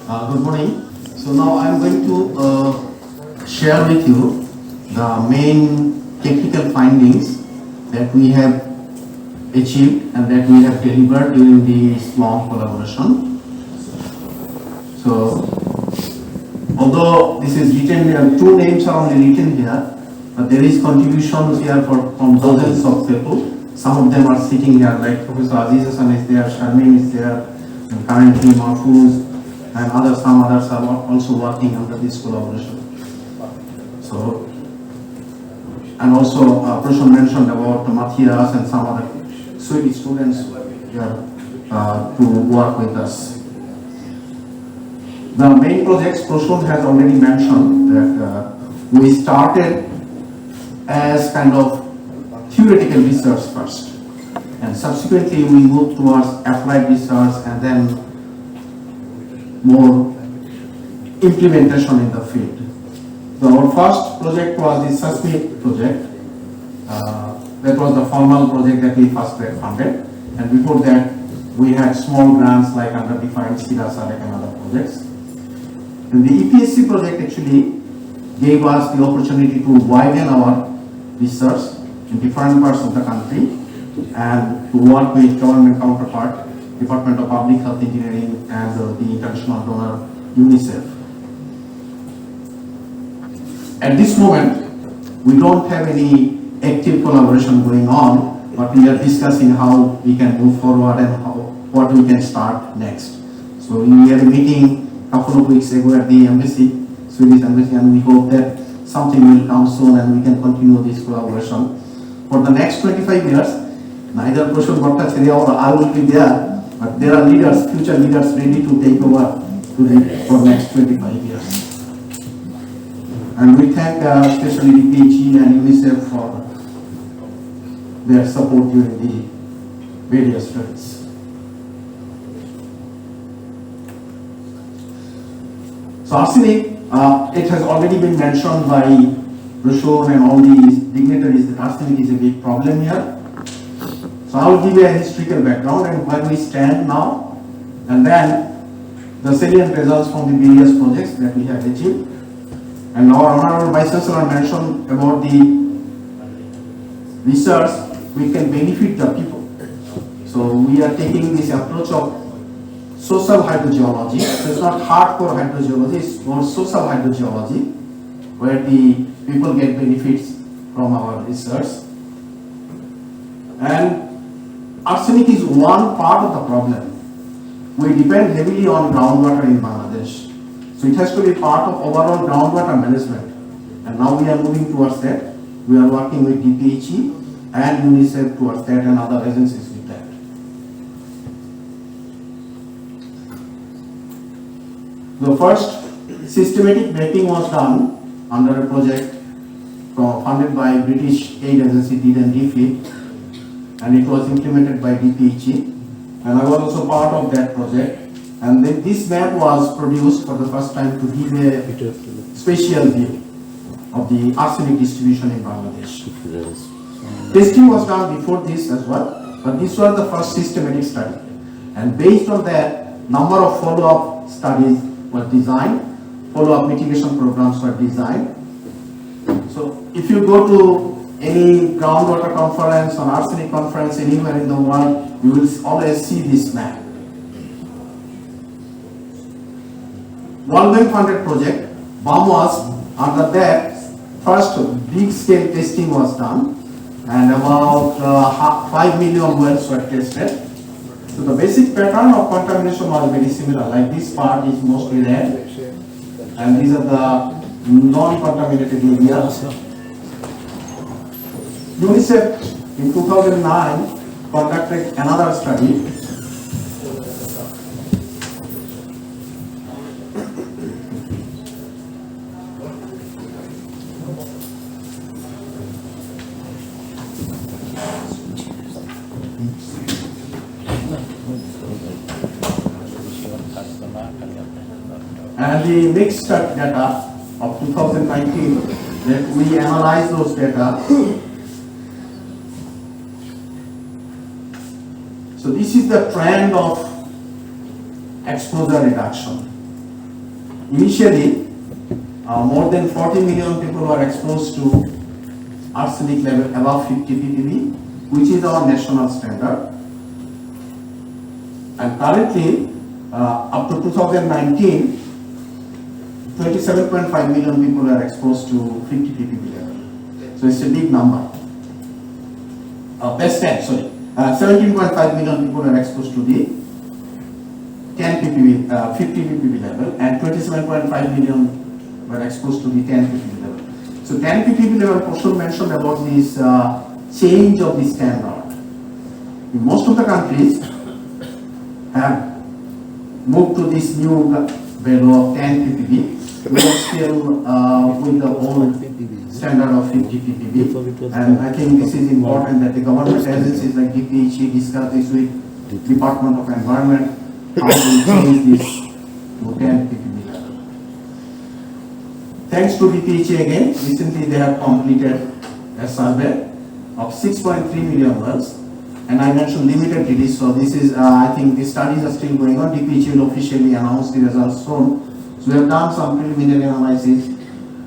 Good morning. So now I'm going to share with you the main technical findings that we have achieved and that we have delivered during this long collaboration. So although this is written, two names are only written here, but there is contributions here from dozens of people. Some of them are sitting here, like Professor Aziz Hassan is there, Sharmin is there, and currently Mahfouz, and some others are also working under this collaboration. So, and also Prashant mentioned about Matthias and some other Swedish students here to work with us. The main projects Prashant has already mentioned that we started as kind of theoretical research first, and subsequently we moved towards applied research and then more implementation in the field. So our first project was the Seismic project. That was the formal project that we first funded, and before that we had small grants like under defined Sirasarek and other projects. And the EPSC project actually gave us the opportunity to widen our research in different parts of the country and to work with government counterpart, Department of Public Health Engineering and the international donor UNICEF. At this moment, we don't have any active collaboration going on, but we are discussing how we can move forward and what we can start next. So we had a meeting a couple of weeks ago at the embassy, Swedish embassy, and we hope that something will come soon and we can continue this collaboration. For the next 25 years, neither Prashant Bhattacharya or I will be there, but there are leaders, future leaders ready to take over for next 25 years. And we thank especially the PG and UNICEF for their support during the various studies. So arsenic, it has already been mentioned by Prashant and all these dignitaries that arsenic is a big problem here. So I will give you a historical background and where we stand now, and then the salient results from the various projects that we have achieved. And our Honorable Vice Chancellor mentioned about the research which can benefit the people. So we are taking this approach of social hydrogeology. So it's not hardcore hydrogeology, it's more social hydrogeology, where the people get benefits from our research. And arsenic is one part of the problem. We depend heavily on groundwater in Bangladesh. So it has to be part of overall groundwater management. And now we are moving towards that. We are working with DPHE and UNICEF towards that and other agencies with that. The first systematic mapping was done under a project funded by British aid agency DFID, and it was implemented by DPHE, and I was also part of that project. And then this map was produced for the first time to give a spatial view of the arsenic distribution in Bangladesh. Testing was done before this as well, but this was the first systematic study. And based on that, number of follow-up studies were designed, follow-up mitigation programs were designed. So if you go to any groundwater conference or arsenic conference anywhere in the world, you will always see this map. World Bank funded project, BAMWAS, under that first big scale testing was done and about 5 million wells were tested. So the basic pattern of contamination was very similar, like this part is mostly red and these are the non-contaminated areas. UNICEF in 2009 conducted another study. And the mixed data of 2019, that we analyze those data. So this is the trend of exposure reduction. Initially, more than 40 million people were exposed to arsenic level above 50 ppb, which is our national standard. And currently, up to 2019, 27.5 million people are exposed to 50 ppb level. So it's a big number. 17.5 million people are exposed to the 10 ppb, 50 ppb level, and 27.5 million were exposed to the 10 ppb level. So 10 ppb level portion mentioned about this change of the standard. In most of the countries have moved to this new value of 10 ppb. We are still with the old standard of 50 ppb, and I think this is important that the government agencies like DPHE discuss this with Department of Environment, how to change this to 10 ppb level. Thanks to DPHE again, recently they have completed a survey of 6.3 million wells, and I mentioned limited release, so this is, I think the studies are still going on. DPHE will officially announce the results soon. So we have done some preliminary analysis,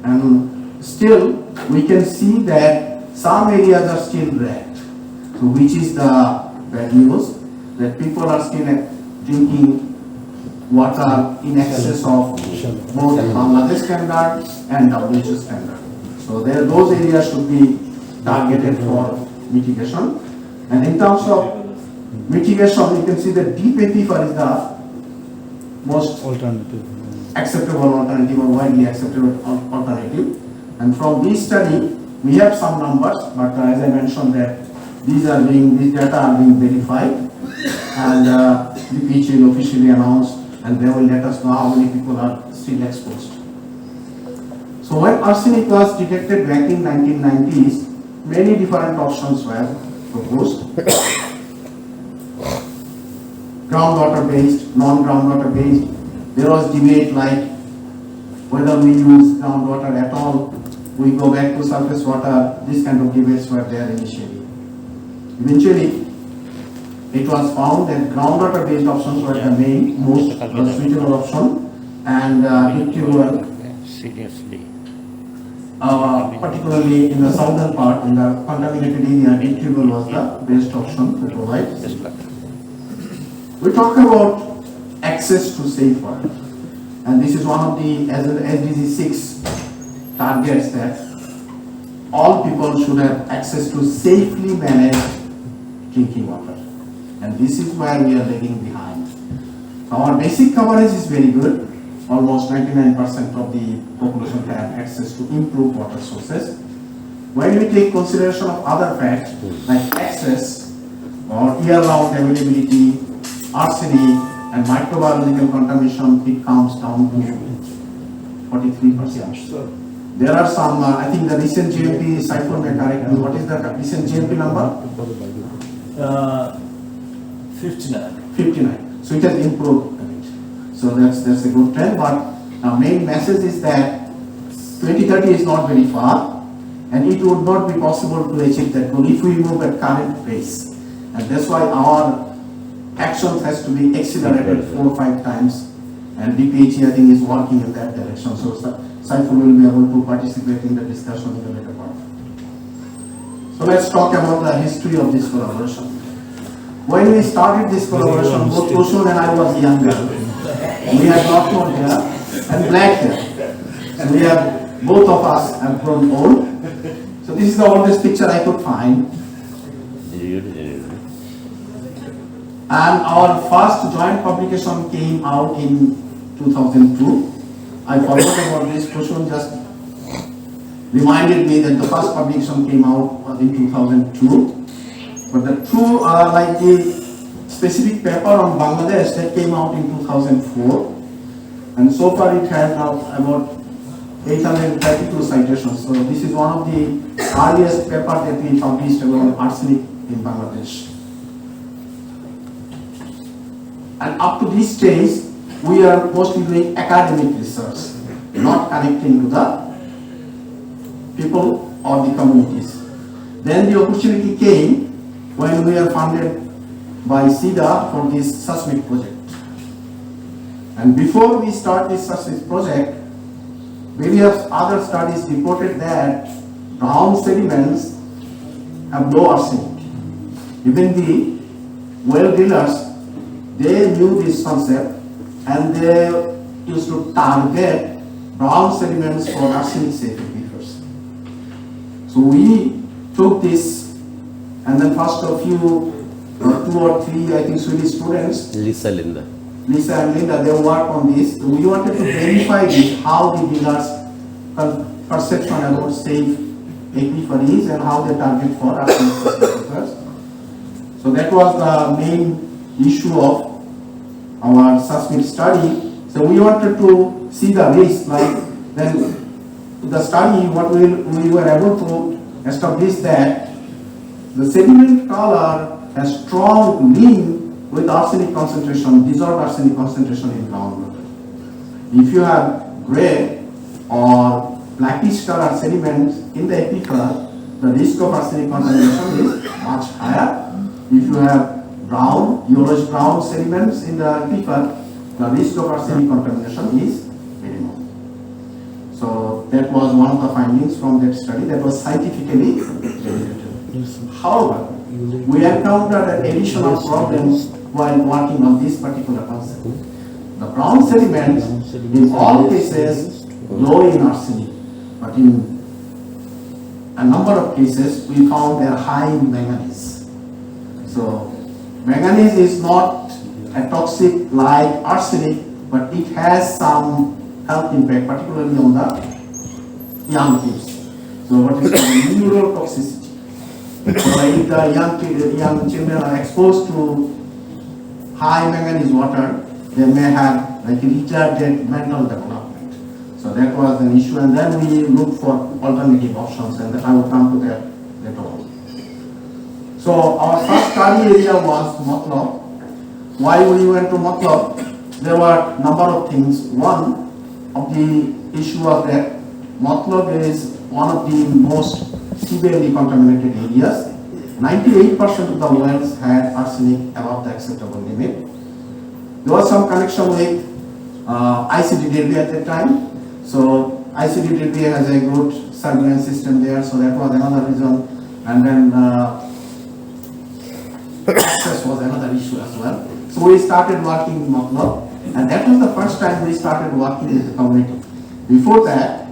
and still we can see that some areas are still red. So which is the bad news, that people are still drinking water in excess of both Bangladesh standard and WHO standard. So those areas should be targeted for mitigation. And in terms of mitigation, you can see that deep aquifer is the most acceptable alternative or widely acceptable alternative. And from this study, we have some numbers, but as I mentioned that these data are being verified, and the DPHE will officially announce, and they will let us know how many people are still exposed. So when arsenic was detected back in 1990s, many different options were proposed. Groundwater based, non-groundwater based. There was debate like whether we use groundwater at all, we go back to surface water. These kind of debates were there initially. Eventually, it was found that groundwater based options were the most suitable option, and particularly in the southern part, in the contaminated area, integral was the best option to provide. We talk about access to safe water, and this is one of the SDG 6 targets, that all people should have access to safely managed drinking water, and this is where we are lagging behind. So our basic coverage is very good. Almost 99% of the population have access to improved water sources. When we take consideration of other facts like access or year-round availability, arsenic and microbiological contamination, it comes down to 43%. There are some, I think the recent GMP, Cypher may correct me, what is the recent GMP number? 59. 59. So it has improved a bit. So that's a good trend, but our main message is that 2030 is not very far, and it would not be possible to achieve that goal if we move at current pace. And that's why our action has to be accelerated 4 or 5 times, and DPHE I think is working in that direction. So Cypher will be able to participate in the discussion in the later part. So let's talk about the history of this collaboration. When we started this collaboration, both Kushal and I was younger. We had lot more hair and black hair. And we have, both of us have grown old. So this is the oldest picture I could find. And our first joint publication came out in 2002. I forgot about this. Kushal just reminded me that the first publication came out in 2002. But the two are like the specific paper on Bangladesh that came out in 2004. And so far it has now about 832 citations. So this is one of the earliest papers that we published about arsenic in Bangladesh. And up to this stage, we are mostly doing academic research, not connecting to the people or the communities. Then the opportunity came when we are funded by SIDA for this seismic project. And before we start this project, various other studies reported that brown sediments have low arsenic. Even the well drillers, they knew this concept and they used to target brown sediments for arsenic safe aquifers. So we took this, and then first a few, 2 or 3, I think, Swedish students, Lisa and Linda, they worked on this. So we wanted to verify this, how the drillers' perception about safe aquifer is and how they target for arsenic safe aquifers. So that was the main issue of our seismic study. So we wanted to see the risk, like then the study, what we were able to establish that the sediment color has strong link with arsenic concentration, dissolved arsenic concentration in groundwater. If you have gray or blackish color sediments in the aquifer, the risk of arsenic contamination is much higher. If you have brown, yellowish brown sediments in the aquifer, the risk of arsenic contamination is minimal. So that was one of the findings from that study that was scientifically validated. However, we encountered an additional problem while working on this particular concept. The brown sediments, in all cases, low in arsenic, but in a number of cases, we found they are high in manganese. So, manganese is not a toxic like arsenic, but it has some health impact, particularly on the young kids. So, what is called neurotoxicity. So if the young children are exposed to high manganese water, they may have like retarded mental development. So that was an issue, and then we looked for alternative options, and I will come to that later on. So our first study area was Matlab. Why we went to Matlab? There were a number of things. One of the issue was that Matlab is one of the most severely contaminated areas. 98% of the wells had arsenic above the acceptable limit. There was some connection with ICD Delhi at that time. So ICD Delhi has a good surveillance system there, so that was another reason. And then access was another issue as well. So we started working in Matlab, and that was the first time we started working with the community. Before that,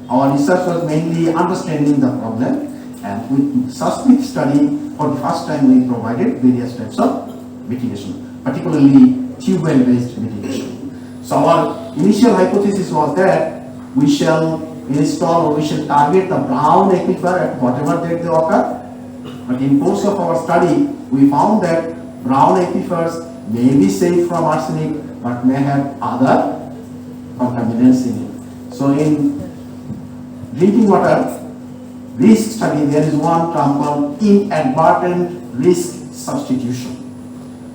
our research was mainly understanding the problem, and with seismic study, for the first time we provided various types of mitigation, particularly tube well-based mitigation. So our initial hypothesis was that we shall install or we shall target the brown aquifer at whatever depth they occur. But in course of our study, we found that brown aquifers may be safe from arsenic, but may have other contaminants in it. So in drinking water risk study, there is one term called inadvertent risk substitution.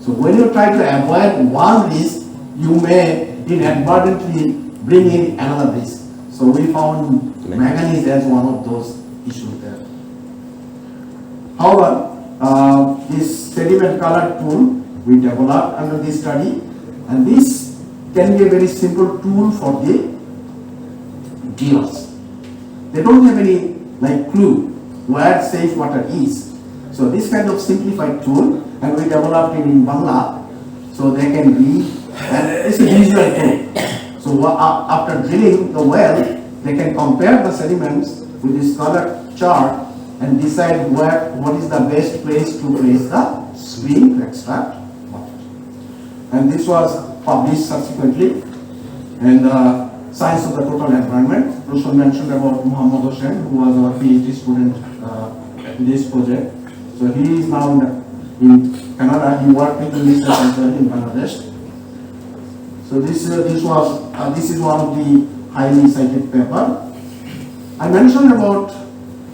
So when you try to avoid one risk, you may inadvertently bring in another risk. So we found manganese as one of those issues there. However, this sediment color tool we developed under this study, and this can be a very simple tool for the drillers. They don't have any clue where safe water is. So this kind of simplified tool, and we developed it in Bangla, so they can read, and it's a visual tool. So after drilling the well, they can compare the sediments with this color chart and decide what is the best place to place the stream to extract water. And this was published subsequently in the Science of the Total Environment. Roshan mentioned about Muhammad Hossain, who was our PhD student in this project. So he is now in Canada. He worked with the research as well in Bangladesh. So this is one of the highly cited paper. I mentioned about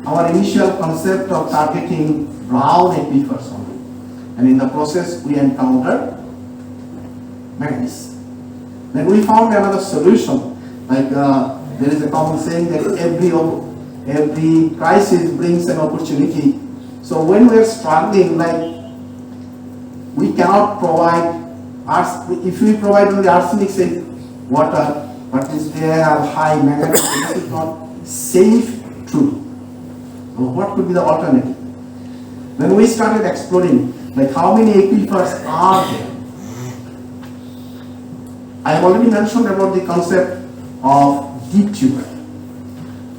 our initial concept of targeting brown aquifers only, and in the process we encountered manganese. Then we found another solution. There is a common saying that every crisis brings an opportunity. So when we are struggling, we cannot provide if we provide only arsenic safe water, but if they have high manganese, this is not safe to. So what could be the alternative? When we started exploring, like how many aquifers are there? I have already mentioned about the concept of deep tubers.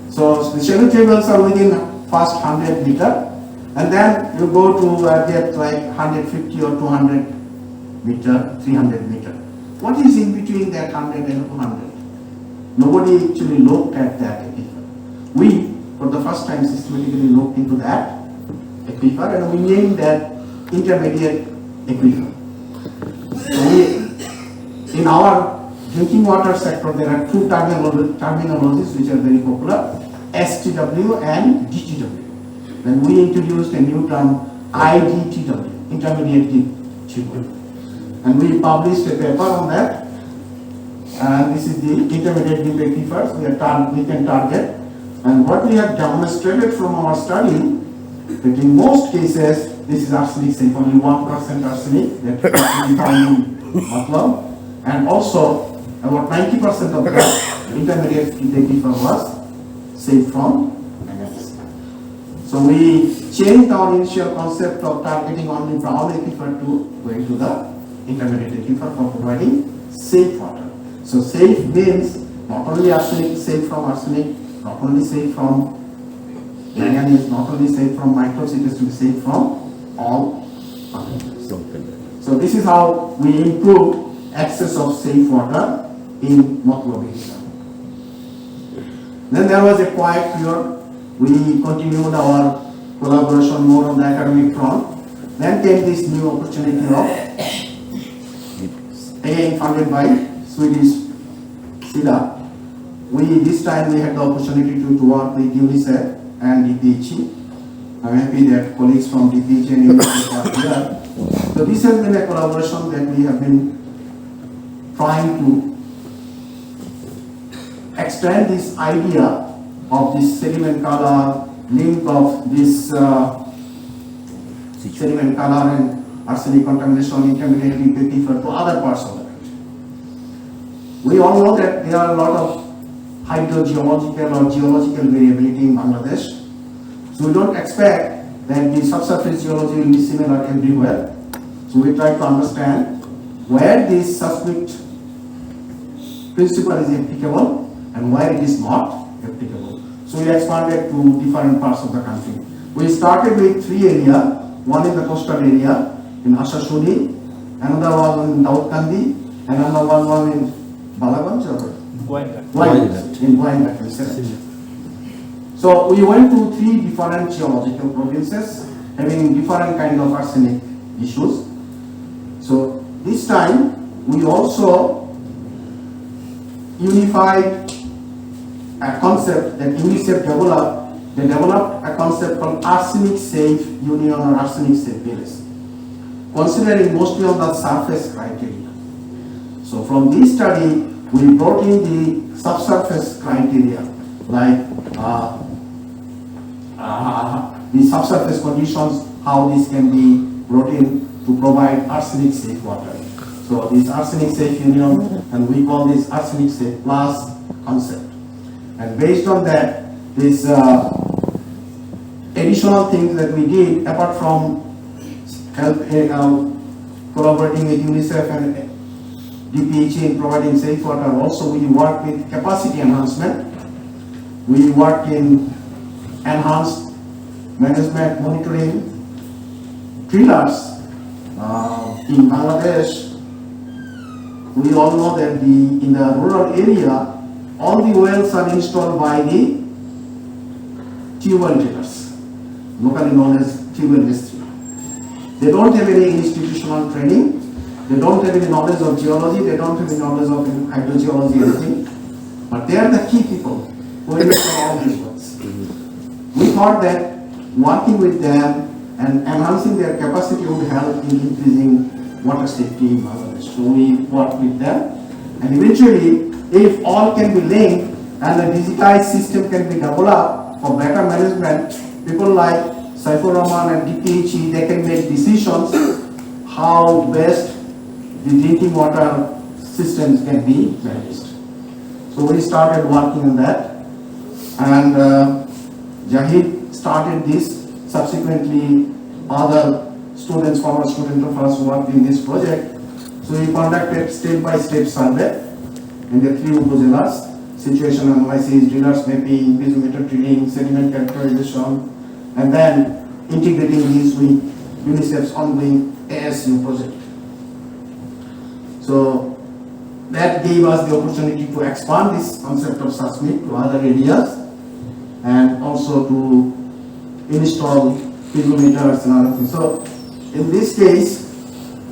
So the shallow tables are within first 100 meter, and then you go to a depth like 150 or 200 meter, 300 meter. What is in between that 100 and 200? Nobody actually looked at that aquifer. We, for the first time, systematically looked into that aquifer, and we named that intermediate aquifer. So in our drinking water sector, there are two terminologies which are very popular: STW and DTW. Then we introduced a new term, IDTW, intermediate deep tubule, and we published a paper on that. And this is the intermediate deep aquifers we can target. And what we have demonstrated from our study, that in most cases, this is arsenic safe, only 1% arsenic that we found in Matlab, and also about 90% of the intermediate deep aquifer was safe from manganese. So we changed our initial concept of targeting only brown aquifer to going to the intermediate aquifer for providing safe water. So safe means not only arsenic, safe from arsenic, not only safe from manganese, not only safe from microbes, it is to be safe from all organisms. So this is how we improve access of safe water in Matlab area. Then there was a quiet period. We continued our collaboration more on the academic front. Then came this new opportunity of, again funded by Swedish SIDA. This time we had the opportunity to work with UNICEF and DPHE. I'm happy that colleagues from DPHE and UNICEF are here. So this has been a collaboration that we have been trying to extend this idea of this sediment color, link of this sediment color and arsenic contamination intermediate deep aquifer to other parts of the country. We all know that there are a lot of hydrogeological or geological variability in Bangladesh. So we don't expect that the subsurface geology will be similar everywhere. So we try to understand where this seismic principle is applicable and where it is not applicable. So we expanded to different parts of the country. We started with 3 areas, one in the coastal area in Ashashuni, another one in Daudkandi, and another one was in Balaganj or in Goendak. So we went to 3 different geological provinces having different kind of arsenic issues. So this time we also unified a concept that UNICEF developed. They developed a concept called arsenic safe union or arsenic safe village, considering mostly on the surface criteria. So from this study, we brought in the subsurface criteria, like the subsurface conditions, how this can be brought in to provide arsenic safe water. So this arsenic safe union, and we call this arsenic safe plus concept. And based on that, this additional things that we did, apart from collaborating with UNICEF and DPHE in providing safe water, also we work with capacity enhancement. We work in enhanced management monitoring drillers in Bangladesh. We all know that in the rural area, all the wells are installed by the tubewell drillers, locally known as tubewell mystery. They don't have any institutional training, they don't have any knowledge of geology, they don't have any knowledge of hydrogeology, anything, but they are the key people who install all these wells. We thought that working with them and enhancing their capacity would help in increasing water safety in Bangladesh. So we worked with them, and eventually, if all can be linked and a digitized system can be developed for better management, people like Saifur Rahman and DPHE, they can make decisions how best the drinking water systems can be managed. So we started working on that, and Jahid started this. Subsequently, other students, former students of us worked in this project. So we conducted step-by-step survey in the 3 upazilas: situation analysis, drillers mapping, piezometer drilling, sediment characterization, and then integrating these with UNICEF's ongoing ASU project. So that gave us the opportunity to expand this concept of seismic to other areas, and also to install piezometers and other things. So in this case,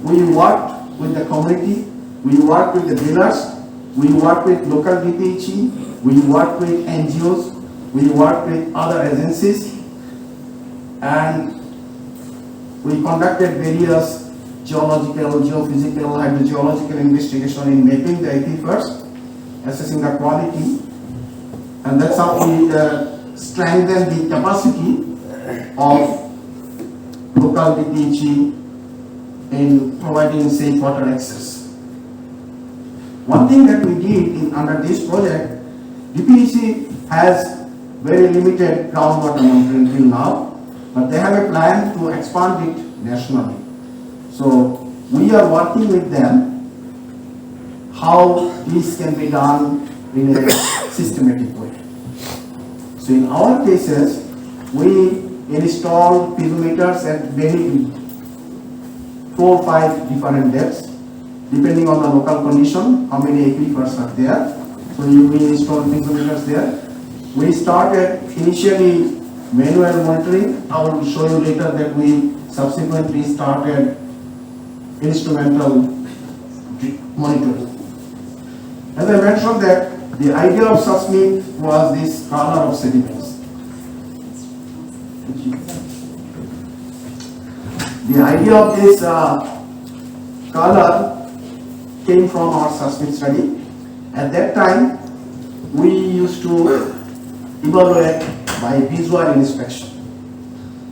we worked with the community, we worked with the drillers, we worked with local DPHE, we worked with NGOs, we worked with other agencies, and we conducted various geological, geophysical, hydrogeological investigation in mapping the aquifers, assessing the quality, and that's how we strengthen the capacity of local DPHE in providing safe water access. One thing that we did under this project, DPHE has very limited groundwater monitoring till now, but they have a plan to expand it nationally. So we are working with them how this can be done in a systematic way. So in our cases, we install piezometers at very 4 or 5 different depths, depending on the local condition, how many aquifers are there. So we install piezometers there. We started initially manual monitoring. I will show you later that we subsequently started instrumental monitoring. As I mentioned that the idea of seismic was this color of sediments. The idea of this color came from our seismic study. At that time, we used to evaluate by visual inspection.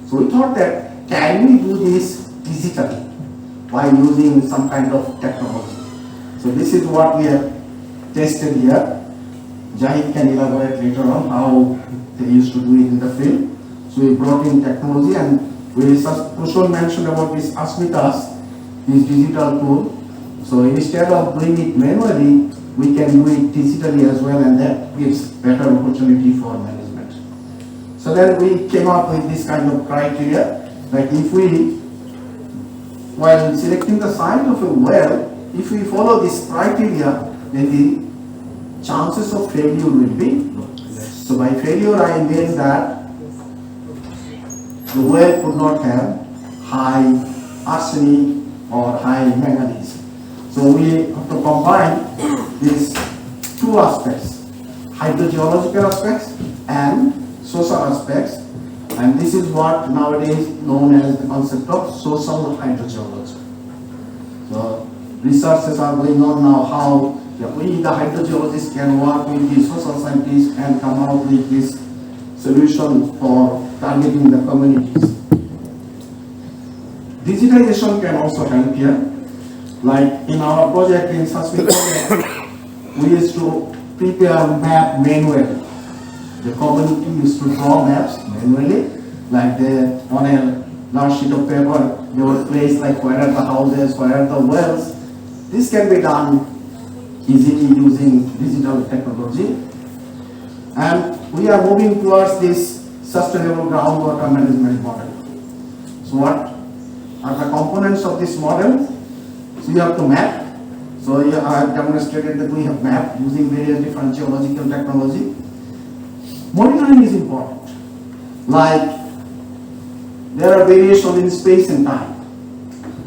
So we thought that can we do this digitally by using some kind of technology. So this is what we have tested here. Jahid can elaborate later on how they used to do it in the field. So we brought in technology, and Kushal mentioned about this Asmitas, this digital tool. So instead of doing it manually, we can do it digitally as well, and that gives better opportunity for management. So then we came up with this kind of criteria, like if we, while selecting the site of a well, if we follow this criteria, then the chances of failure will be low. So by failure, I mean that the well could not have high arsenic or high manganese. So we have to combine these 2 aspects, hydrogeological aspects and social aspects, and this is what nowadays known as the concept of social hydrogeology. So researches are going on now how we, the hydrogeologists, can work with the social scientists and come out with this solution for targeting the communities. Digitization can also help here. Like in our project, in seismic project, we used to prepare map manually. The community used to draw maps manually, like on a large sheet of paper, they would place like where are the houses, where are the wells. This can be done easily using digital technology. And we are moving towards this sustainable groundwater management model. So what are the components of this model? So you have to map. So I have demonstrated that we have mapped using various different geological technology. Monitoring is important. Like there are variations in space and time.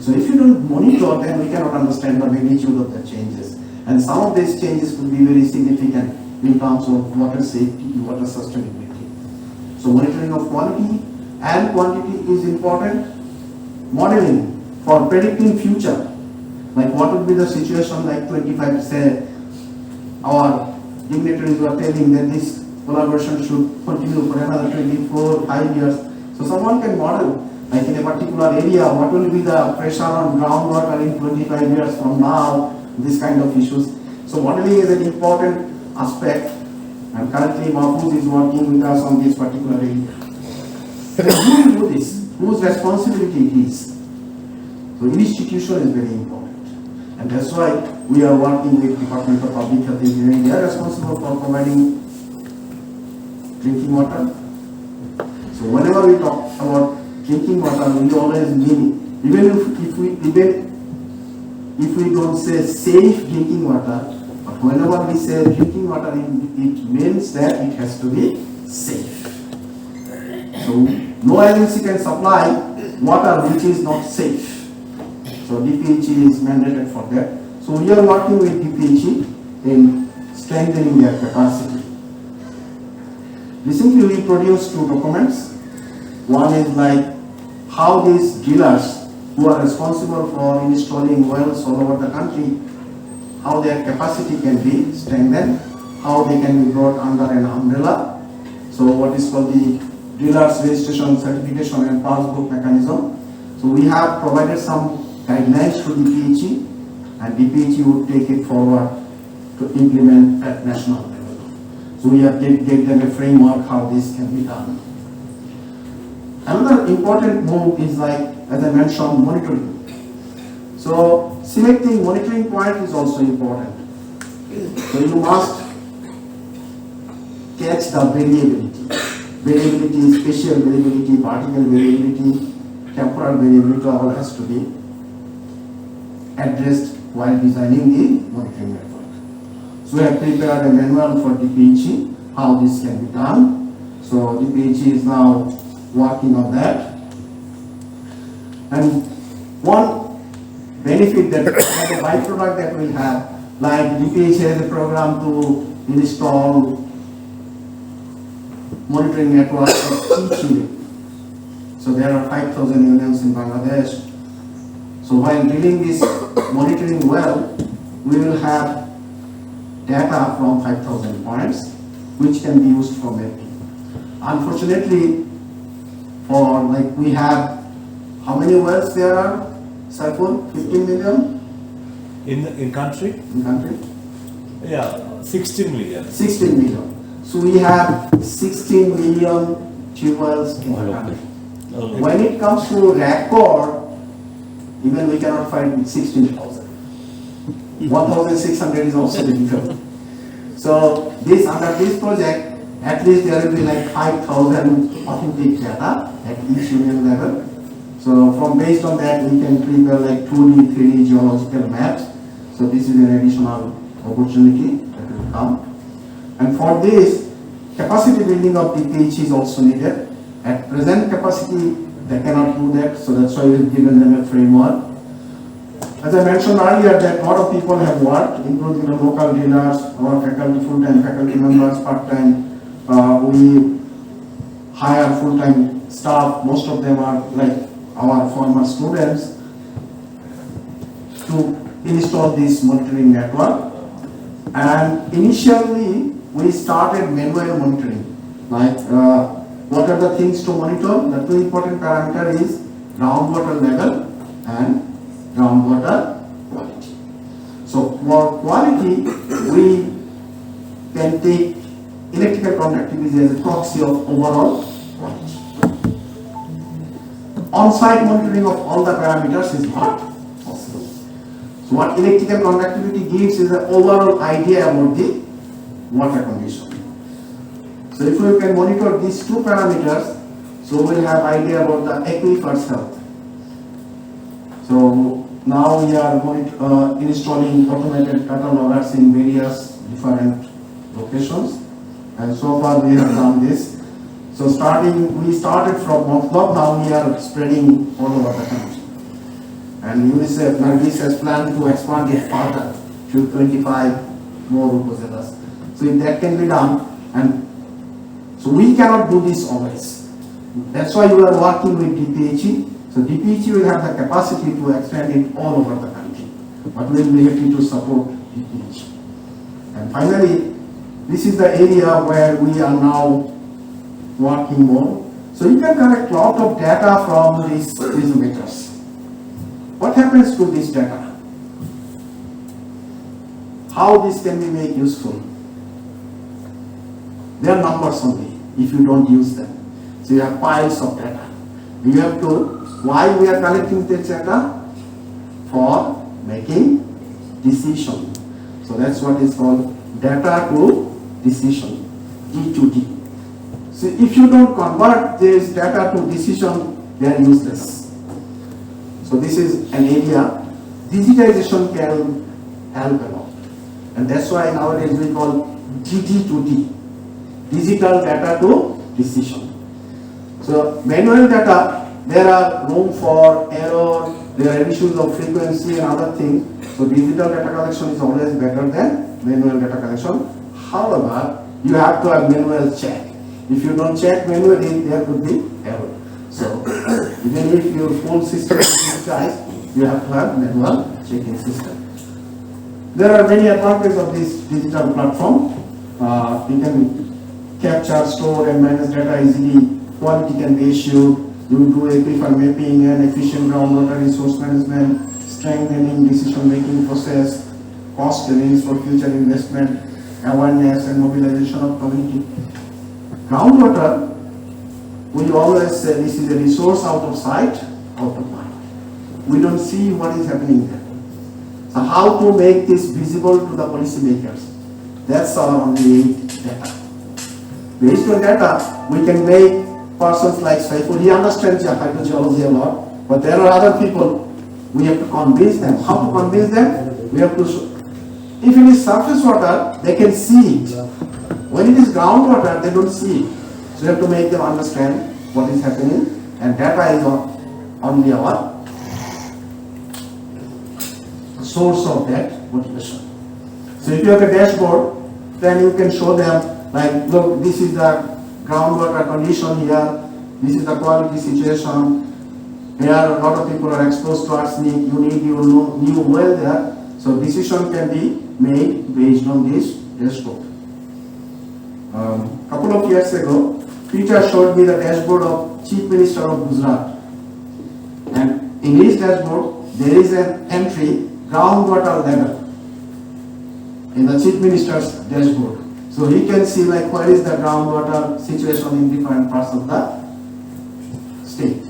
So if you don't monitor, then we cannot understand the magnitude of the changes. And some of these changes could be very significant in terms of water safety, water sustainability. So monitoring of quality and quantity is important. Modeling for predicting future. Like what would be the situation like 25, say, our dignitaries were telling that this collaboration should continue for another 24, 5 years. So someone can model like in a particular area, what will be the pressure on groundwater in 25 years from now, this kind of issues. So modeling is an important aspect, and currently Mahfouz is working with us on this particular area. So who will do this? Whose responsibility it is? So institution is very important, and that's why we are working with Department of Public Health Engineering. They are responsible for providing drinking water. So whenever we talk about drinking water, we always mean, even if we don't say safe drinking water, but whenever we say drinking water, it means that it has to be safe. So no agency can supply water which is not safe. So DPHE is mandated for that. So we are working with DPHE in strengthening their capacity. Recently we produced 2 documents. One is like how these drillers who are responsible for installing wells all over the country, how their capacity can be strengthened, how they can be brought under an umbrella. So what is called the drillers registration, certification and passbook mechanism. So we have provided some guidelines to DPHE, and DPHE would take it forward to implement at national level. So we have gave them a framework how this can be done. Another important move is like, as I mentioned, monitoring. So selecting monitoring point is also important. So you must catch the variability, spatial variability, particle variability, temporal variability, all has to be addressed while designing the monitoring network. So we have prepared a manual for DPHE, how this can be done. So DPHE is now working on that. And one benefit that, as a byproduct that we have, like DPHE has a program to install monitoring network of each unit. So there are 5,000 units in Bangladesh. So while drilling this monitoring well, we will have data from 5,000 points, which can be used for mapping. Unfortunately, for like we have, how many wells there are? Saiful, 15 million? In country? In country? Yeah, 16 million. 16 million. So we have 16 million tube wells in the country. Okay. When it comes to record, even we cannot find 16,000. 1,600 is also difficult. So this, under this project, at least there will be like 5,000 authentic data at each union level. So from based on that, we can prepare like 2D, 3D geological maps. So this is an additional opportunity that will come. And for this, capacity building of DPH is also needed. At present capacity, they cannot do that, so that's why we've given them a framework. As I mentioned earlier, that a lot of people have worked, including the local drillers, our faculty, full-time faculty members, part-time. We hire full-time staff, most of them are like our former students, to install this monitoring network. And initially, we started manual monitoring, like what are the things to monitor? The 2 important parameter is groundwater level and groundwater quality. So for quality, we can take electrical conductivity as a proxy of overall quality. On-site monitoring of all the parameters is not possible. So what electrical conductivity gives is an overall idea about the water condition. So if we can monitor these 2 parameters, so we'll have idea about the aquifer's health. So now we are installing automated catalogers in various different locations, and so far we have done this. So we started from Motlop, now we are spreading all over the country. And UNICEF, Nargis has planned to expand it further to 25 more upazilas. So if that can be done, and so we cannot do this always. That's why we are working with DPHE. So DPHE will have the capacity to extend it all over the country, but we will be happy to support DPHE. And finally, this is the area where we are now working more. So you can collect lot of data from these meters. What happens to this data? How this can be made useful? They are numbers only if you don't use them. So you have piles of data. You have to, why we are collecting this data? For making decision. So that's what is called data to decision, D to D. So if you don't convert this data to decision, they are useless. So this is an area digitization can help a lot. And that's why nowadays we call DD to D, digital data to decision. So manual data, there are room for error, there are issues of frequency and other things. So digital data collection is always better than manual data collection. However, you have to have manual check. If you don't check manually, there could be error. So even if your full system is digitized, you have to have manual checking system. There are many advantages of this digital platform. You can capture, store and manage data easily. Quality can be issued. You do aquifer mapping and efficient groundwater resource management, strengthening decision-making process, cost savings for future investment, awareness and mobilization of community. Groundwater, we always say this is a resource out of sight, out of mind. We don't see what is happening there. So how to make this visible to the policymakers? That's our only data. Based on data, we can make persons like Saiful, he understands hydrogeology a lot, but there are other people, we have to convince them. How to convince them? We have to show. If it is surface water, they can see it. When it is groundwater, they don't see it. So you have to make them understand what is happening, and data is only our source of that motivation. So if you have a dashboard, then you can show them, like, look, this is the groundwater condition here, this is the quality situation, here a lot of people are exposed to arsenic, you need your new well there, so decision can be made based on this dashboard. Couple of years ago, Peter showed me the dashboard of Chief Minister of Gujarat, and in his dashboard there is an entry, groundwater level, in the Chief Minister's dashboard. So he can see like what is the groundwater situation in different parts of the state.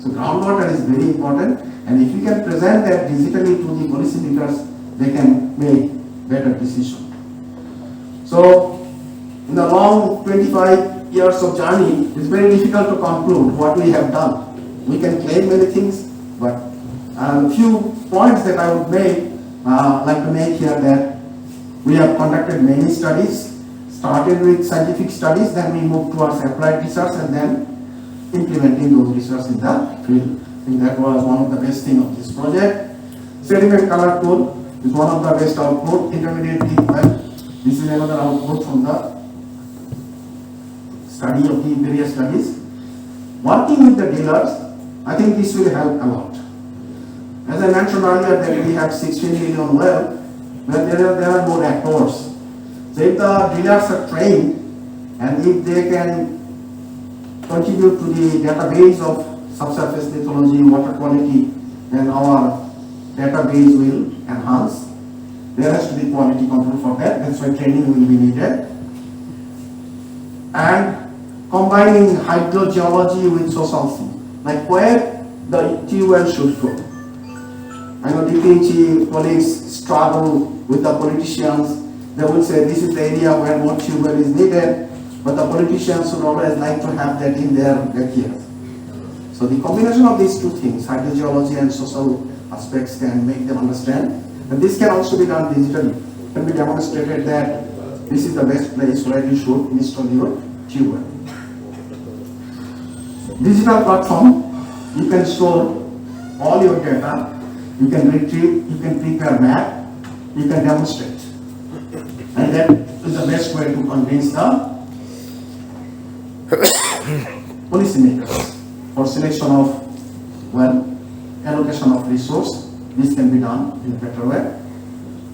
So groundwater is very important, and if you can present that digitally to the policymakers, they can make better decision. So in the long 25 years of journey, it's very difficult to conclude what we have done. We can claim many things, but a few points that I would like to make here, that we have conducted many studies, started with scientific studies, then we moved towards applied research and then implementing those research in the field. I think that was one of the best things of this project. Sediment color tool is one of the best output. Intermediate deep well, this is another output from the study of the various studies. Working with the dealers, I think this will help a lot. As I mentioned earlier that we have 16 million well, where there are no actors. So if the dealers are trained and if they can contribute to the database of subsurface lithology, water quality, then our database will enhance. There has to be quality control for that, that's why training will be needed. And combining hydrogeology with social scene, like where the tube well should go. I know DPHE colleagues struggle with the politicians. They will say this is the area where more tube well is needed, but the politicians would always like to have that in their backyard. So the combination of these two things, hydrogeology and social aspects, can make them understand. And this can also be done digitally. It can be demonstrated that this is the best place where you should install your tube well. Digital platform, you can store all your data, you can retrieve, you can prepare map, you can demonstrate. And that is the best way to convince the policymakers for selection of, well, allocation of resource. This can be done in a better way.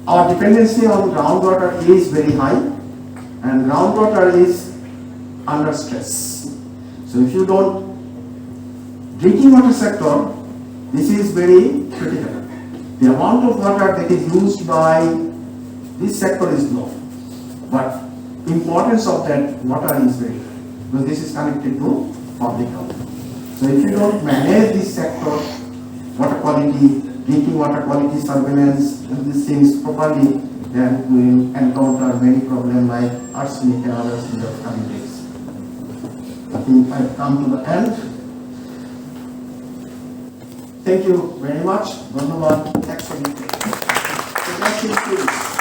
Our dependency on groundwater is very high, and groundwater is under stress. So So if you don't, drinking water sector, this is very critical. The amount of water that is used by this sector is low, but importance of that water is very high, because this is connected to public health. So if you don't manage this sector, water quality, drinking water quality surveillance, and these things properly, then we will encounter many problems like arsenic and others in the coming days. I think I've come to the end. Thank you very much. Dhanyavad. Excellent. Congratulations.